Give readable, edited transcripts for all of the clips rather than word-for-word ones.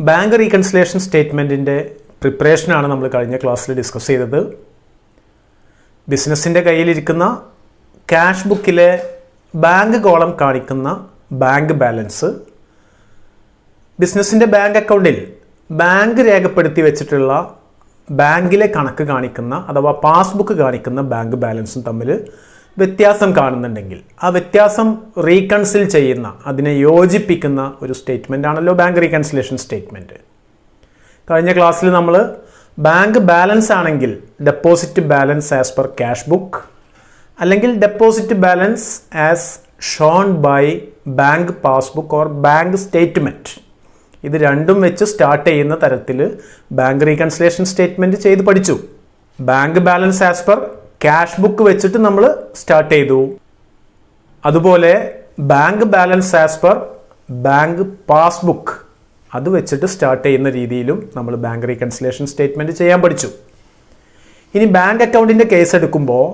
Bank reconciliation സ്റ്റേറ്റ്മെൻറ്റിൻ്റെ പ്രിപ്പറേഷനാണ് നമ്മൾ കഴിഞ്ഞ ക്ലാസ്സിൽ ഡിസ്കസ് ചെയ്തത്. ബിസിനസ്സിൻ്റെ കയ്യിലിരിക്കുന്ന ക്യാഷ് ബുക്കിലെ ബാങ്ക് കോളം കാണിക്കുന്ന ബാങ്ക് ബാലൻസ്, ബിസിനസ്സിൻ്റെ ബാങ്ക് അക്കൗണ്ടിൽ ബാങ്ക് രേഖപ്പെടുത്തി വെച്ചിട്ടുള്ള ബാങ്കിലെ കണക്ക് കാണിക്കുന്ന അഥവാ പാസ്ബുക്ക് കാണിക്കുന്ന ബാങ്ക് ബാലൻസും തമ്മിൽ വ്യത്യാസം കാണുന്നുണ്ടെങ്കിൽ ആ വ്യത്യാസം റീകൺസിൽ ചെയ്യുന്ന, അതിനെ യോജിപ്പിക്കുന്ന ഒരു സ്റ്റേറ്റ്മെൻ്റ് ആണല്ലോ ബാങ്ക് റീകൺസിലേഷൻ സ്റ്റേറ്റ്മെൻറ്റ്. കഴിഞ്ഞ ക്ലാസ്സിൽ നമ്മൾ ബാങ്ക് ബാലൻസ് ആണെങ്കിൽ deposit balance as per cash book, അല്ലെങ്കിൽ deposit balance as shown by bank passbook or bank statement, ഇത് രണ്ടും വെച്ച് സ്റ്റാർട്ട് ചെയ്യുന്ന തരത്തിൽ ബാങ്ക് റീകൺസിലേഷൻ സ്റ്റേറ്റ്മെൻറ്റ് ചെയ്ത് പഠിച്ചു. Bank balance as per cash book വെച്ചിട്ട് നമ്മൾ സ്റ്റാർട്ട് ചെയ്തു. അതുപോലെ bank balance as per bank passbook അത് വെച്ചിട്ട് സ്റ്റാർട്ട് ചെയ്യുന്ന രീതിയിലും നമ്മൾ ബാങ്ക് റീകൺസിലേഷൻ സ്റ്റേറ്റ്മെൻറ്റ് ചെയ്യാൻ പഠിച്ചു. ഇനി ബാങ്ക് അക്കൗണ്ടിൻ്റെ കേസ് എടുക്കുമ്പോൾ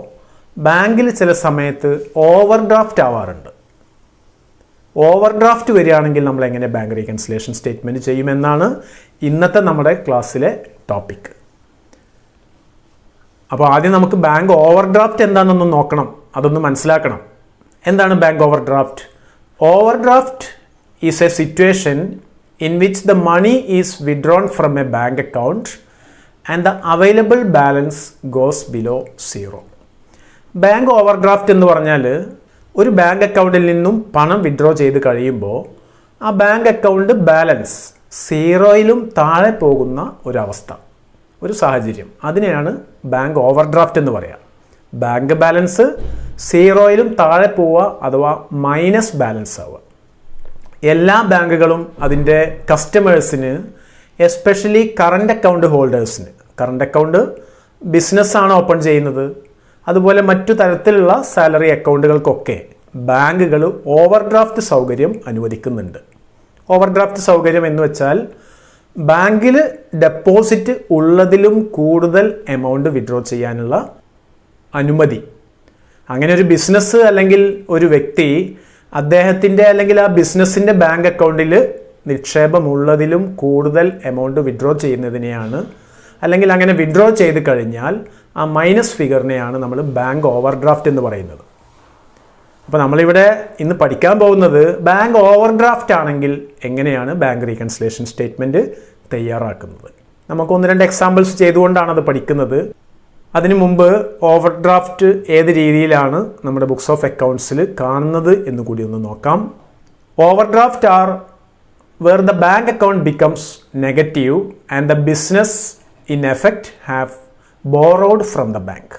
ബാങ്കിൽ ചില സമയത്ത് ഓവർ ഡ്രാഫ്റ്റ് ആവാറുണ്ട്. ഓവർ ഡ്രാഫ്റ്റ് വരികയാണെങ്കിൽ നമ്മൾ എങ്ങനെ ബാങ്ക് റീകൺസിലേഷൻ സ്റ്റേറ്റ്മെൻറ്റ് ചെയ്യുമെന്നാണ് ഇന്നത്തെ നമ്മുടെ ക്ലാസ്സിലെ ടോപ്പിക്. അപ്പോൾ ആദ്യം നമുക്ക് ബാങ്ക് ഓവർ ഡ്രാഫ്റ്റ് എന്താണെന്നൊന്ന് നോക്കണം, അതൊന്ന് മനസ്സിലാക്കണം. എന്താണ് bank overdraft? Overdraft is a situation in which the money is withdrawn from a bank account and the available balance goes below zero. Bank overdraft എന്ന് പറഞ്ഞാൽ ഒരു bank അക്കൗണ്ടിൽ നിന്നും പണം വിഡ്രോ ചെയ്ത് കഴിയുമ്പോൾ ആ ബാങ്ക് അക്കൗണ്ട് ബാലൻസ് സീറോയിലും താഴെ പോകുന്ന ഒരവസ്ഥ, ഒരു സാഹചര്യം, അതിനെയാണ് ബാങ്ക് ഓവർ ഡ്രാഫ്റ്റ് എന്ന് പറയുക. ബാങ്ക് ബാലൻസ് സീറോയിലും താഴെ പോവുക അഥവാ മൈനസ് ബാലൻസ് ആവുക. എല്ലാ ബാങ്കുകളും അതിൻ്റെ കസ്റ്റമേഴ്സിന്, എസ്പെഷ്യലി കറണ്ട് അക്കൗണ്ട് ഹോൾഡേഴ്സിന്, കറണ്ട് അക്കൗണ്ട് ബിസിനസ്സാണ് ഓപ്പൺ ചെയ്യുന്നത്, അതുപോലെ മറ്റു തരത്തിലുള്ള സാലറി അക്കൗണ്ടുകൾക്കൊക്കെ ബാങ്കുകൾ ഓവർ ഡ്രാഫ്റ്റ് സൗകര്യം അനുവദിക്കുന്നുണ്ട്. ഓവർ ഡ്രാഫ്റ്റ് സൗകര്യം എന്ന് വെച്ചാൽ ബാങ്കിൽ ഡെപ്പോസിറ്റ് ഉള്ളതിലും കൂടുതൽ എമൗണ്ട് വിഡ്രോ ചെയ്യാനുള്ള അനുമതി. അങ്ങനെ ഒരു ബിസിനസ് അല്ലെങ്കിൽ ഒരു വ്യക്തി അദ്ദേഹത്തിൻ്റെ അല്ലെങ്കിൽ ആ ബിസിനസ്സിൻ്റെ ബാങ്ക് അക്കൗണ്ടിൽ നിക്ഷേപമുള്ളതിലും കൂടുതൽ എമൗണ്ട് വിഡ്രോ ചെയ്യുന്നതിനെയാണ്, അല്ലെങ്കിൽ അങ്ങനെ വിഡ്രോ ചെയ്ത് കഴിഞ്ഞാൽ ആ മൈനസ് ഫിഗറിനെയാണ് നമ്മൾ ബാങ്ക് ഓവർ ഡ്രാഫ്റ്റ് എന്ന് പറയുന്നത്. അപ്പോൾ നമ്മളിവിടെ ഇന്ന് പഠിക്കാൻ പോകുന്നത് ബാങ്ക് ഓവർ ഡ്രാഫ്റ്റ് ആണെങ്കിൽ എങ്ങനെയാണ് ബാങ്ക് റീകൺസിലേഷൻ സ്റ്റേറ്റ്മെൻറ്റ് തയ്യാറാക്കുന്നത്. നമുക്ക് ഒന്ന് രണ്ട് എക്സാമ്പിൾസ് ചെയ്തുകൊണ്ടാണ് അത് പഠിക്കുന്നത്. അതിനു മുമ്പ് ഓവർ ഡ്രാഫ്റ്റ് ഏത് രീതിയിലാണ് നമ്മുടെ ബുക്സ് ഓഫ് അക്കൗണ്ട്സിൽ കാണുന്നത് എന്ന് കൂടി ഒന്ന് നോക്കാം. Overdraft are where the bank account becomes negative and the business in effect have borrowed from the bank.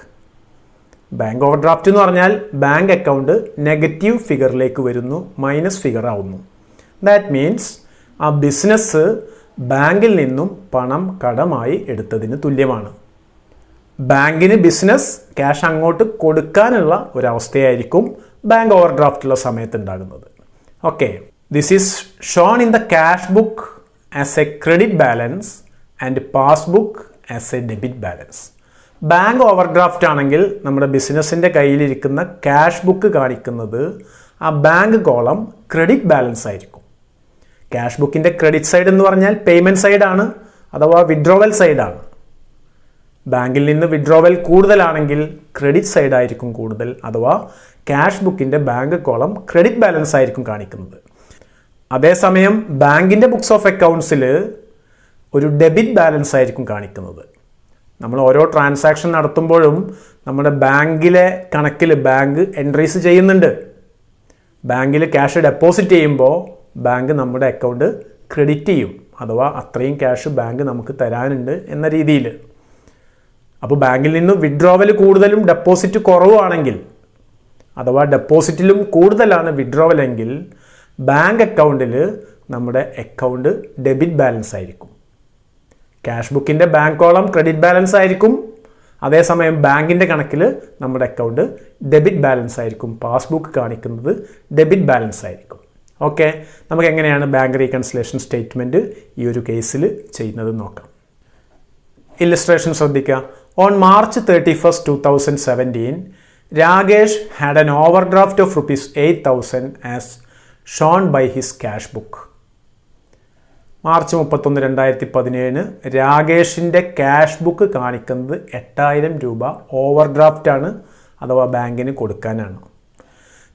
Bank overdraft എന്ന് പറഞ്ഞാൽ ബാങ്ക് അക്കൗണ്ട് നെഗറ്റീവ് ഫിഗറിലേക്ക് വരുന്നു, മൈനസ് ഫിഗർ ആവുന്നു. ദാറ്റ് മീൻസ് ആ ബിസിനസ് ബാങ്കിൽ നിന്നും പണം കടമായി എടുത്തതിന് തുല്യമാണ്. ബാങ്കിന് ബിസിനസ് ക്യാഷ് അങ്ങോട്ട് കൊടുക്കാനുള്ള ഒരവസ്ഥയായിരിക്കും ബാങ്ക് ഓവർ ഡ്രാഫ്റ്റുള്ള സമയത്ത് ഉണ്ടാകുന്നത്. Okay, this is shown in the cash book as A credit balance and passbook as A debit balance. Bank overdraft ആണെങ്കിൽ നമ്മുടെ ബിസിനസ്സിൻ്റെ കയ്യിലിരിക്കുന്ന ക്യാഷ് ബുക്ക് കാണിക്കുന്നത് ആ ബാങ്ക് കോളം ക്രെഡിറ്റ് ബാലൻസ് ആയിരിക്കും. ക്യാഷ് ബുക്കിൻ്റെ ക്രെഡിറ്റ് സൈഡ് എന്ന് പറഞ്ഞാൽ പേയ്മെൻറ്റ് സൈഡാണ് അഥവാ വിഡ്രോവൽ സൈഡാണ്. ബാങ്കിൽ നിന്ന് വിഡ്രോവൽ കൂടുതലാണെങ്കിൽ ക്രെഡിറ്റ് സൈഡ് ആയിരിക്കും കൂടുതൽ, അഥവാ ക്യാഷ് ബുക്കിൻ്റെ ബാങ്ക് കോളം ക്രെഡിറ്റ് ബാലൻസ് ആയിരിക്കും കാണിക്കുന്നത്. അതേസമയം ബാങ്കിൻ്റെ ബുക്സ് ഓഫ് അക്കൗണ്ട്സിൽ ഒരു ഡെബിറ്റ് ബാലൻസ് ആയിരിക്കും കാണിക്കുന്നത്. നമ്മൾ ഓരോ ട്രാൻസാക്ഷൻ നടത്തുമ്പോഴും നമ്മുടെ ബാങ്കിലെ കണക്കിൽ ബാങ്ക് എൻട്രീസ് ചെയ്യുന്നുണ്ട്. ബാങ്കിൽ ക്യാഷ് ഡെപ്പോസിറ്റ് ചെയ്യുമ്പോൾ ബാങ്ക് നമ്മുടെ അക്കൗണ്ട് ക്രെഡിറ്റ് ചെയ്യും, അഥവാ അത്രയും ക്യാഷ് ബാങ്ക് നമുക്ക് തരാനുണ്ട് എന്ന രീതിയിൽ. അപ്പോൾ ബാങ്കിൽ നിന്ന് വിഡ്രോവൽ കൂടുതലും ഡെപ്പോസിറ്റ് കുറവാണെങ്കിൽ, അഥവാ ഡെപ്പോസിറ്റിലും കൂടുതലാണ് വിഡ്രോവൽ എങ്കിൽ ബാങ്ക് അക്കൗണ്ടിൽ നമ്മുടെ അക്കൗണ്ട് ഡെബിറ്റ് ബാലൻസ് ആയിരിക്കും. ക്യാഷ് ബുക്കിൻ്റെ ബാങ്ക് കോളം ക്രെഡിറ്റ് ബാലൻസ് ആയിരിക്കും, അതേസമയം ബാങ്കിൻ്റെ കണക്കിൽ നമ്മുടെ അക്കൗണ്ട് ഡെബിറ്റ് ബാലൻസ് ആയിരിക്കും. പാസ്ബുക്ക് കാണിക്കുന്നത് ഡെബിറ്റ് ബാലൻസ് ആയിരിക്കും. ഓക്കെ, നമുക്ക് എങ്ങനെയാണ് ബാങ്ക് റീകൺസിലേഷൻ സ്റ്റേറ്റ്മെൻറ്റ് ഈ ഒരു കേസിൽ ചെയ്യുന്നത് നോക്കാം. ഇല്ലസ്ട്രേഷൻ ശ്രദ്ധിക്കുക. On March 31, 2017, Ragesh had an overdraft of rupees 8,000 as shown by his cash book. March 31, 2017 രാകേഷിൻ്റെ ക്യാഷ് ബുക്ക് കാണിക്കുന്നത് 8000 രൂപ ഓവർ ഡ്രാഫ്റ്റാണ്, അഥവാ ബാങ്കിന് കൊടുക്കാനാണ്.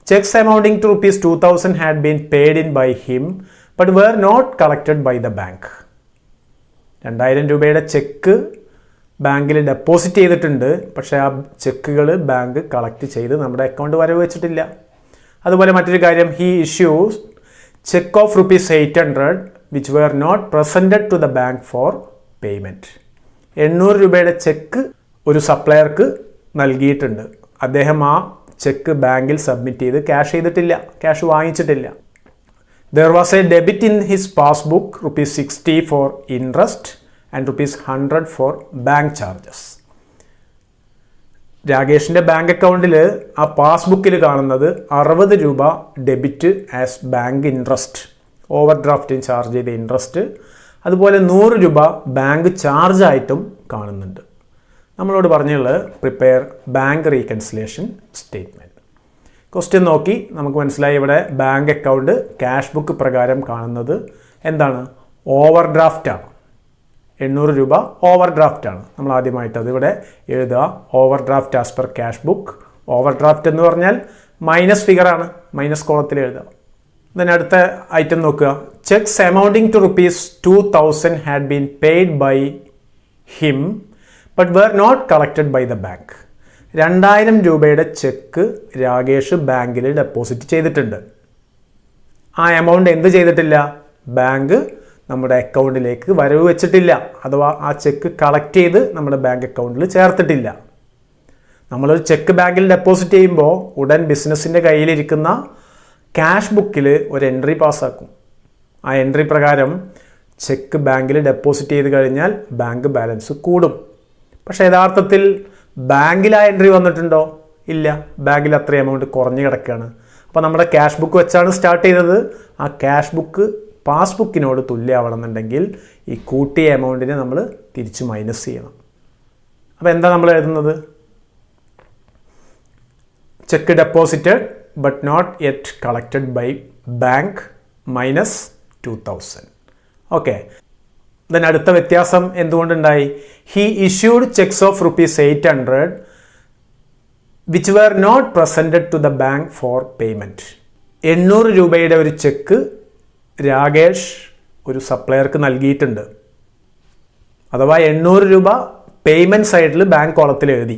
Cheques amounting to ₹2000 had been paid in by him but were not collected by the bank. 2000 രൂപയുടെ check ബാങ്കിൽ deposit ചെയ്തിട്ടുണ്ട്, പക്ഷേ ആ ചെക്കുകൾ ബാങ്ക് കളക്ട് ചെയ്ത് നമ്മുടെ അക്കൗണ്ട് വരവ് വെച്ചിട്ടില്ല. അതുപോലെ മറ്റൊരു കാര്യം, he issues cheque of ₹800 which were not presented to the bank for payment. 800 രൂപയുടെ ചെക്ക് ഒരു സപ്ലയർക്ക് നൽകിയിട്ടുണ്ട്. അദ്ദേഹം ആ ചെക്ക് ബാങ്കിൽ സബ്മിറ്റ് ചെയ്ത് ക്യാഷ് ചെയ്തിട്ടില്ല, cash വാങ്ങിച്ചിട്ടില്ല. There was a debit in his passbook ₹60 for interest and ₹100 for bank charges. രാകേഷിൻ്റെ bank അക്കൗണ്ടിൽ ആ പാസ്ബുക്കിൽ കാണുന്നത് 60 രൂപ ഡെബിറ്റ് ആസ് ബാങ്ക് ഇൻട്രസ്റ്റ്, ഓവർ ഡ്രാഫ്റ്റിന് ചാർജ് ചെയ്ത ഇൻട്രസ്റ്റ്, അതുപോലെ 100 രൂപ ബാങ്ക് ചാർജായിട്ടും കാണുന്നുണ്ട്. നമ്മളോട് പറഞ്ഞുള്ളത് prepare bank reconciliation statement. Question നോക്കി നമുക്ക് മനസ്സിലായി, ഇവിടെ ബാങ്ക് അക്കൗണ്ട് ക്യാഷ് ബുക്ക് പ്രകാരം കാണുന്നത് എന്താണ്? ഓവർ ഡ്രാഫ്റ്റാണ്. 800 രൂപ ഓവർ ഡ്രാഫ്റ്റാണ്. നമ്മൾ ആദ്യമായിട്ട് അതിവിടെ എഴുതുക, over draft as per cash book. Over draft എന്ന് പറഞ്ഞാൽ മൈനസ് ഫിഗറാണ്, മൈനസ് കോളത്തിൽ എഴുതുക. then അടുത്ത ഐറ്റം നോക്കുക, cheques amounting to ₹2000 had been paid by him but were not collected by the bank. 2000 രൂപയുടെ ചെക്ക് രാകേഷ് ബാങ്കിൽ ഡെപ്പോസിറ്റ് ചെയ്തിട്ടുണ്ട്. ആ എമൗണ്ട് എന്ത് ചെയ്തിട്ടില്ല? ബാങ്ക് നമ്മുടെ അക്കൗണ്ടിലേക്ക് വരവ് വെച്ചിട്ടില്ല, അഥവാ ആ ചെക്ക് കളക്ട് ചെയ്ത് നമ്മുടെ ബാങ്ക് അക്കൗണ്ടിൽ ചേർത്തിട്ടില്ല. നമ്മളൊരു ചെക്ക് ബാങ്കിൽ ഡെപ്പോസിറ്റ് ചെയ്യുമ്പോൾ ഉടൻ ബിസിനസ്സിൻ്റെ കയ്യിലിരിക്കുന്ന ക്യാഷ് ബുക്കിൽ ഒരു എൻട്രി പാസ്സാക്കും. ആ എൻട്രി പ്രകാരം ചെക്ക് ബാങ്കിൽ ഡെപ്പോസിറ്റ് ചെയ്ത് കഴിഞ്ഞാൽ ബാങ്ക് ബാലൻസ് കൂടും. പക്ഷേ യഥാർത്ഥത്തിൽ ബാങ്കിൽ ആ എൻട്രി വന്നിട്ടുണ്ടോ? ഇല്ല, ബാങ്കിൽ അത്ര എമൗണ്ട് കുറഞ്ഞു കിടക്കുകയാണ്. അപ്പോൾ നമ്മുടെ ക്യാഷ് ബുക്ക് വെച്ചാണ് സ്റ്റാർട്ട് ചെയ്തത്. ആ ക്യാഷ് ബുക്ക് പാസ്ബുക്കിനോട് തുല്യമാവണമെന്നുണ്ടെങ്കിൽ ഈ കൂട്ടിയ എമൗണ്ടിനെ നമ്മൾ തിരിച്ച് മൈനസ് ചെയ്യണം. അപ്പോൾ എന്താ നമ്മൾ എഴുതുന്നത്? Cheque deposited but not yet collected by bank minus 2000. Okay, then അടുത്ത വ്യത്യാസം എന്തുകൊണ്ടുണ്ടായി? He issued cheques of ₹800 which were not presented to the bank for payment. 800 രൂപയുടെ ഒരു ചെക്ക് രാകേഷ് ഒരു സപ്ലയർക്ക് നൽകിയിട്ടുണ്ട്, അഥവാ 800 രൂപ പേയ്മെൻറ്റ് സൈഡിൽ ബാങ്ക് കോളത്തിൽ എഴുതി.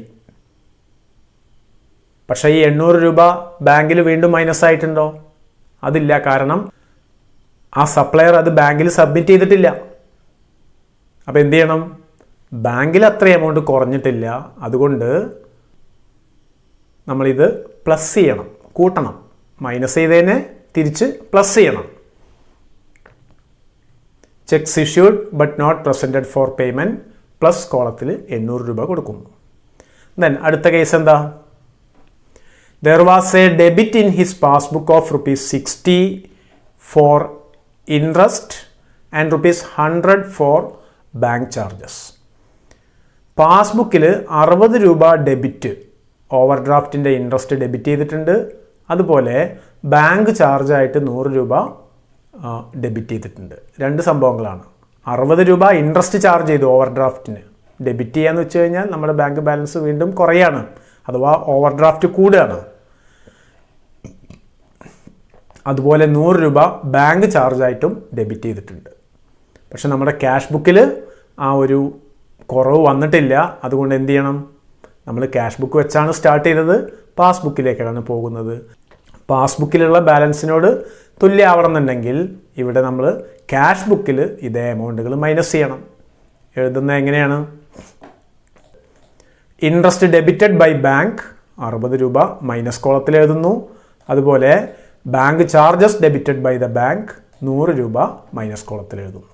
പക്ഷേ ഈ 800 രൂപ ബാങ്കിൽ വീണ്ടും മൈനസ് ആയിട്ടുണ്ടോ? അതില്ല, കാരണം ആ സപ്ലയർ അത് ബാങ്കിൽ സബ്മിറ്റ് ചെയ്തിട്ടില്ല. അപ്പോൾ എന്ത് ചെയ്യണം? ബാങ്കിൽ അത്ര എമൗണ്ട് കുറഞ്ഞിട്ടില്ല, അതുകൊണ്ട് നമ്മളിത് പ്ലസ് ചെയ്യണം, കൂട്ടണം. മൈനസ് ചെയ്തതിനെ തിരിച്ച് പ്ലസ് ചെയ്യണം. Cheques issued but not presented for payment plus കോളത്തിൽ 800 രൂപ കൊടുക്കുന്നു. ദെൻ അടുത്ത കേസ് എന്താ? There was a debit in his passbook of ₹60 for interest and ₹100 for bank charges. പാസ്ബുക്കിൽ 60 രൂപ ഡെബിറ്റ്, ഓവർ ഡ്രാഫ്റ്റിൻ്റെ ഇൻട്രസ്റ്റ് ഡെബിറ്റ് ചെയ്തിട്ടുണ്ട്. അതുപോലെ ബാങ്ക് ചാർജായിട്ട് 100 രൂപ ഡെബിറ്റ് ചെയ്തിട്ടുണ്ട്. രണ്ട് സംഭവങ്ങളാണ്. 60 രൂപ ഇൻട്രസ്റ്റ് ചാർജ് ചെയ്തു ഓവർ ഡ്രാഫ്റ്റിന്. ഡെബിറ്റ് ചെയ്യാന്ന് വെച്ച് കഴിഞ്ഞാൽ നമ്മുടെ ബാങ്ക് ബാലൻസ് വീണ്ടും കുറയാണ്, അഥവാ ഓവർ ഡ്രാഫ്റ്റ് കൂടുകയാണ്. അതുപോലെ 100 രൂപ ബാങ്ക് ചാർജായിട്ടും ഡെബിറ്റ് ചെയ്തിട്ടുണ്ട്. പക്ഷെ നമ്മുടെ ക്യാഷ് ബുക്കിൽ ആ ഒരു കുറവ് വന്നിട്ടില്ല. അതുകൊണ്ട് എന്ത് ചെയ്യണം? നമ്മൾ ക്യാഷ് ബുക്ക് വെച്ചാണ് സ്റ്റാർട്ട് ചെയ്തത്, പാസ്ബുക്കിലേക്കാണ് പോകുന്നത്. പാസ്ബുക്കിലുള്ള ബാലൻസിനോട് തുല്യമാവണമെന്നുണ്ടെങ്കിൽ ഇവിടെ നമ്മൾ ക്യാഷ് ബുക്കിൽ ഇതേ എമൗണ്ടുകൾ മൈനസ് ചെയ്യണം. എഴുതുന്നത് എങ്ങനെയാണ്? ഇൻട്രസ്റ്റ് ഡെബിറ്റഡ് ബൈ ബാങ്ക് 60 രൂപ മൈനസ് കോളത്തിൽ എഴുതുന്നു. അതുപോലെ bank charges debited by the bank 100 രൂപ മൈനസ് കോളത്തിൽ എഴുതുന്നു.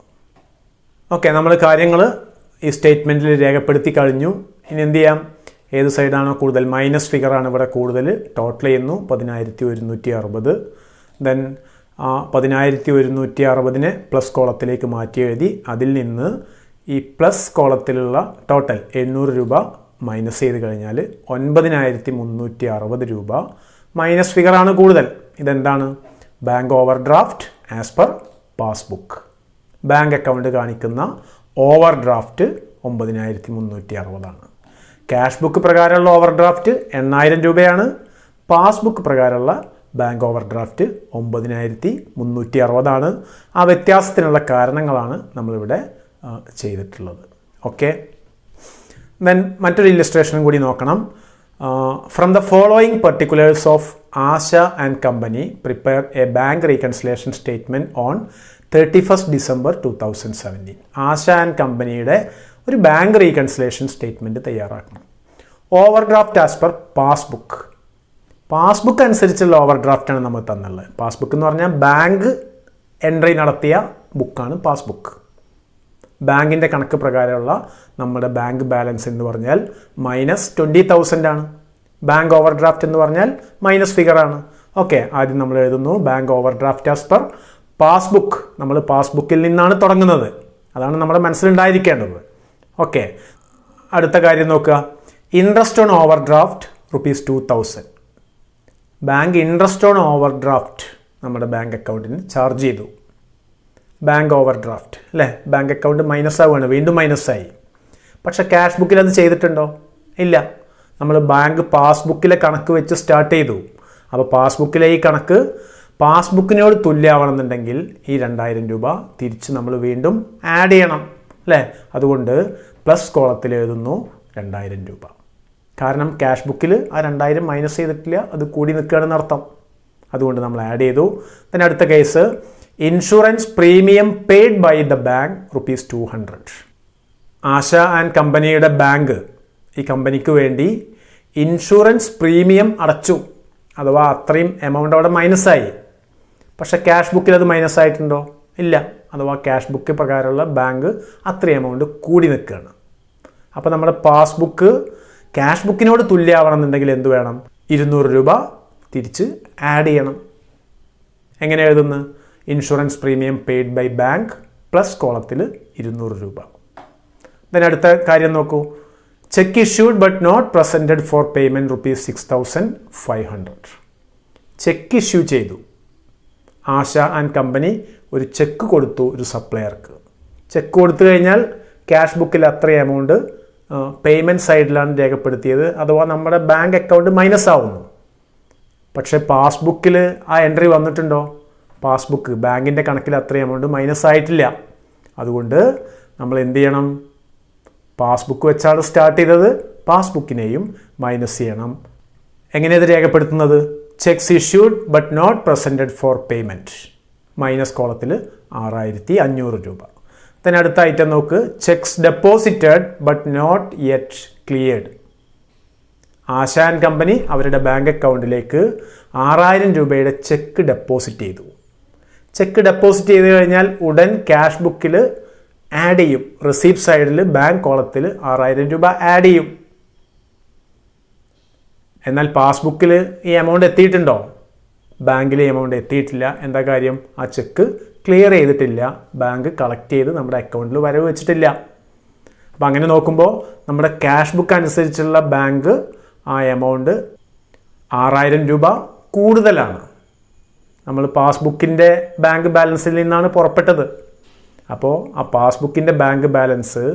ഓക്കെ, നമ്മൾ കാര്യങ്ങൾ ഈ സ്റ്റേറ്റ്മെൻറ്റിൽ രേഖപ്പെടുത്തി കഴിഞ്ഞു. ഇനി എന്ത് ചെയ്യാം? ഏത് സൈഡാണോ കൂടുതൽ, മൈനസ് ഫിഗറാണ് ഇവിടെ കൂടുതൽ, ടോട്ടൽ ചെയ്യുന്നു 10160. ദെൻ 10160നെ പ്ലസ് കോളത്തിലേക്ക് മാറ്റി എഴുതി. അതിൽ നിന്ന് ഈ പ്ലസ് കോളത്തിലുള്ള ടോട്ടൽ 800 രൂപ മൈനസ് ചെയ്ത് കഴിഞ്ഞാൽ 9360 രൂപ മൈനസ് ഫിഗറാണ് കൂടുതൽ. ഇതെന്താണ്? Bank overdraft as per passbook. Bank account കാണിക്കുന്ന ഓവർ ഡ്രാഫ്റ്റ് 9360 ക്യാഷ് ബുക്ക് പ്രകാരമുള്ള ഓവർ ഡ്രാഫ്റ്റ് 8000 രൂപയാണ്. പാസ്ബുക്ക് പ്രകാരമുള്ള ബാങ്ക് ഓവർ ഡ്രാഫ്റ്റ് 9360 ആ വ്യത്യാസത്തിനുള്ള കാരണങ്ങളാണ് നമ്മളിവിടെ ചെയ്തിട്ടുള്ളത്. ഓക്കെ, ദെൻ മറ്റൊരു ഇല്ലസ്ട്രേഷനും കൂടി നോക്കണം. From the following particulars of Asha and company prepare A bank reconciliation statement on 31st December 2017. Asha and കമ്പനിയുടെ ഒരു ബാങ്ക് റീകൺസിലേഷൻ സ്റ്റേറ്റ്മെൻറ്റ് തയ്യാറാക്കണം. Over draft as per passbook. Passbook അനുസരിച്ചുള്ള ഓവർ ഡ്രാഫ്റ്റാണ് നമ്മൾ തന്നുള്ളത്. പാസ്ബുക്ക് എന്ന് പറഞ്ഞാൽ ബാങ്ക് എൻട്രി നടത്തിയ ബുക്കാണ് passbook. ബാങ്കിൻ്റെ കണക്ക് പ്രകാരമുള്ള നമ്മുടെ ബാങ്ക് ബാലൻസ് എന്ന് പറഞ്ഞാൽ -20,000 ആണ്. ബാങ്ക് ഓവർ ഡ്രാഫ്റ്റ് എന്ന് പറഞ്ഞാൽ മൈനസ് ഫിഗറാണ്. ഓക്കെ, ആദ്യം നമ്മൾ എഴുതുന്നു bank overdraft as per passbook. നമ്മൾ പാസ്ബുക്കിൽ നിന്നാണ് തുടങ്ങുന്നത്. അതാണ് നമ്മുടെ മനസ്സിലുണ്ടായിരിക്കേണ്ടത്. ഓക്കെ, അടുത്ത കാര്യം നോക്കുക. Interest on over draft ₹2000. Bank interest on over draft നമ്മുടെ ബാങ്ക് അക്കൗണ്ടിന് ചാർജ് ചെയ്തു. ബാങ്ക് ഓവർ ഡ്രാഫ്റ്റ് അല്ലേ, ബാങ്ക് അക്കൗണ്ട് മൈനസ് ആവുകയാണ്, വീണ്ടും മൈനസായി. പക്ഷേ ക്യാഷ് ബുക്കിൽ അത് ചെയ്തിട്ടുണ്ടോ? ഇല്ല. നമ്മൾ ബാങ്ക് പാസ്ബുക്കിലെ കണക്ക് വെച്ച് സ്റ്റാർട്ട് ചെയ്തു. അപ്പോൾ പാസ്ബുക്കിലെ ഈ കണക്ക് പാസ്ബുക്കിനോട് തുല്യമാവണമെന്നുണ്ടെങ്കിൽ ഈ 2000 രൂപ തിരിച്ച് നമ്മൾ വീണ്ടും ആഡ് ചെയ്യണം അല്ലേ. അതുകൊണ്ട് പ്ലസ് കോളത്തിൽ എഴുതുന്നു 2000 രൂപ. കാരണം ക്യാഷ് ബുക്കിൽ ആ 2000 മൈനസ് ചെയ്തിട്ടില്ല, അത് കൂടി നിൽക്കുകയാണെന്ന് അർത്ഥം. അതുകൊണ്ട് നമ്മൾ ആഡ് ചെയ്തു. then അടുത്ത case, insurance premium paid by the bank ₹200. Asha and കമ്പനിയുടെ ബാങ്ക് ഈ കമ്പനിക്ക് വേണ്ടി ഇൻഷുറൻസ് പ്രീമിയം അടച്ചു. അഥവാ അത്രയും എമൗണ്ട് അവിടെ മൈനസായി. പക്ഷേ ക്യാഷ് ബുക്കിൽ അത് മൈനസ് ആയിട്ടുണ്ടോ? ഇല്ല. അഥവാ ക്യാഷ് ബുക്ക് പ്രകാരമുള്ള ബാങ്ക് അത്രയും എമൗണ്ട് കൂടി നിൽക്കുകയാണ്. അപ്പോൾ നമ്മുടെ പാസ്ബുക്ക് ക്യാഷ് ബുക്കിനോട് തുല്യമാവണമെന്നുണ്ടെങ്കിൽ എന്ത് വേണം? 200 രൂപ തിരിച്ച് ആഡ് ചെയ്യണം. എങ്ങനെ എഴുതുന്നു? Insurance premium paid by bank plus കോളത്തിൽ 200 രൂപ. then അടുത്ത കാര്യം നോക്കൂ. Cheque issued but not presented for payment ₹6500. Cheque issue ചെയ്തു. ആശ ആൻഡ് കമ്പനി ഒരു ചെക്ക് കൊടുത്തു ഒരു സപ്ലയർക്ക്. ചെക്ക് കൊടുത്തു കഴിഞ്ഞാൽ ക്യാഷ് ബുക്കിൽ അത്ര എമൗണ്ട് പേയ്മെൻറ്റ് സൈഡിലാണ് രേഖപ്പെടുത്തിയത്. അഥവാ നമ്മുടെ ബാങ്ക് അക്കൗണ്ട് മൈനസ് ആവുന്നു. പക്ഷേ പാസ്ബുക്കിൽ ആ എൻട്രി വന്നിട്ടുണ്ടോ? പാസ്ബുക്ക് ബാങ്കിൻ്റെ കണക്കിൽ അത്ര എമൗണ്ട് മൈനസ് ആയിട്ടില്ല. അതുകൊണ്ട് നമ്മൾ എന്ത് ചെയ്യണം? പാസ്ബുക്ക് വെച്ചാണ് സ്റ്റാർട്ട് ചെയ്തത്, പാസ്ബുക്കിനെയും മൈനസ് ചെയ്യണം. എങ്ങനെയത് രേഖപ്പെടുത്തുന്നത്? Cheques issued but not presented for payment minus കോളത്തിൽ 6500 രൂപ. then അടുത്ത ഐറ്റം നോക്ക്. Cheques deposited but not yet cleared. Asha and company അവരുടെ ബാങ്ക് അക്കൗണ്ടിലേക്ക് 6000 രൂപയുടെ ചെക്ക് ഡെപ്പോസിറ്റ് ചെയ്തു. ചെക്ക് ഡെപ്പോസിറ്റ് ചെയ്ത് കഴിഞ്ഞാൽ ഉടൻ ക്യാഷ് ബുക്കിൽ ആഡ് ചെയ്യും. റിസീപ്റ്റ് സൈഡിൽ ബാങ്ക് കോളത്തിൽ 6000 രൂപ ആഡ് ചെയ്യും. എന്നാൽ പാസ്ബുക്കിൽ ഈ എമൗണ്ട് എത്തിയിട്ടുണ്ടോ? ബാങ്കിൽ ഈ എമൗണ്ട് എത്തിയിട്ടില്ല. എന്താ കാര്യം? ആ ചെക്ക് ക്ലിയർ ചെയ്തിട്ടില്ല. ബാങ്ക് കളക്ട് ചെയ്ത് നമ്മുടെ അക്കൗണ്ടിൽ വരവ് വെച്ചിട്ടില്ല. അപ്പോൾ അങ്ങനെ നോക്കുമ്പോൾ നമ്മുടെ ക്യാഷ് ബുക്ക് അനുസരിച്ചുള്ള ബാങ്ക് ആ എമൗണ്ട് 6000 രൂപ കൂടുതലാണ്. നമ്മൾ പാസ്ബുക്കിൻ്റെ ബാങ്ക് ബാലൻസിൽ നിന്നാണ് പുറപ്പെട്ടത്. അപ്പോൾ ആ പാസ്ബുക്കിൻ്റെ ബാങ്ക് ബാലൻസ്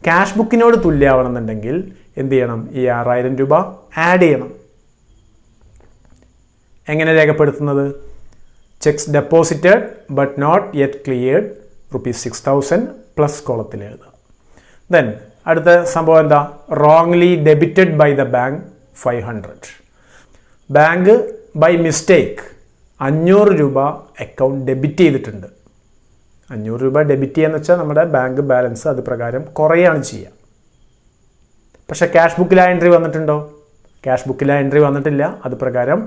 ക്യാഷ് ബുക്കിനോട് തുല്യമാവണമെന്നുണ്ടെങ്കിൽ എന്ത് ചെയ്യണം? ഈ 6000 രൂപ ആഡ് ചെയ്യണം. എങ്ങനെ രേഖപ്പെടുത്തുന്നത്? Cheques deposited but not yet cleared ₹6000 plus കോളത്തിൽ എഴുതുക. ദെൻ അടുത്ത സംഭവം എന്താ? Wrongly debited by the bank 500. Bank by mistake 500 രൂപ അക്കൗണ്ട് ഡെബിറ്റ് ചെയ്തിട്ടുണ്ട്. 500 രൂപ ഡെബിറ്റ് ചെയ്യാന്ന് വെച്ചാൽ നമ്മുടെ ബാങ്ക് ബാലൻസ് അത് പ്രകാരം കുറയാണ് ചെയ്യുക. പക്ഷേ ക്യാഷ് ബുക്കിൽ ആ എൻട്രി വന്നിട്ടുണ്ടോ? ക്യാഷ് ബുക്കിൽ ആ എൻട്രി വന്നിട്ടില്ല. അത് പ്രകാരം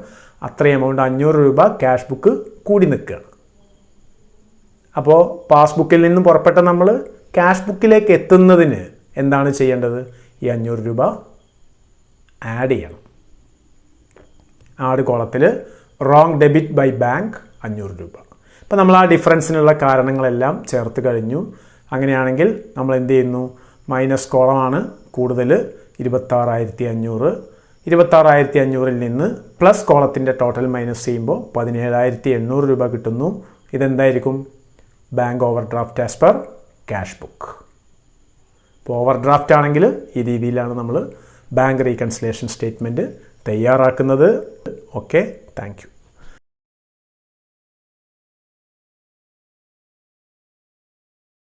അത്ര എമൗണ്ട് 500 രൂപ ക്യാഷ് ബുക്ക് കൂടി നിൽക്കുകയാണ്. അപ്പോൾ പാസ്ബുക്കിൽ നിന്നും പുറപ്പെട്ട നമ്മൾ ക്യാഷ് ബുക്കിലേക്ക് എത്തുന്നതിന് എന്താണ് ചെയ്യേണ്ടത്? ഈ 500 രൂപ ആഡ് ചെയ്യണം. ആഡ് കോളത്തിൽ റോങ് ഡെബിറ്റ് ബൈ ബാങ്ക് 500 രൂപ. അപ്പോൾ നമ്മൾ ആ ഡിഫറൻസിനുള്ള കാരണങ്ങളെല്ലാം ചേർത്ത് കഴിഞ്ഞു. അങ്ങനെയാണെങ്കിൽ നമ്മൾ എന്ത് ചെയ്യുന്നു? മൈനസ് കോളമാണ് കൂടുതൽ 26500. 26500 നിന്ന് പ്ലസ് കോളത്തിൻ്റെ ടോട്ടൽ മൈനസ് ചെയ്യുമ്പോൾ 17800 രൂപ കിട്ടുന്നു. ഇതെന്തായിരിക്കും? Bank overdraft as per cash book. ഇപ്പോൾ ഓവർ ഡ്രാഫ്റ്റ് ആണെങ്കിൽ ഈ രീതിയിലാണ് നമ്മൾ ബാങ്ക് റീകൺസിലേഷൻ സ്റ്റേറ്റ്മെൻറ്റ് തയ്യാറാക്കുന്നത്. Okay, thank U.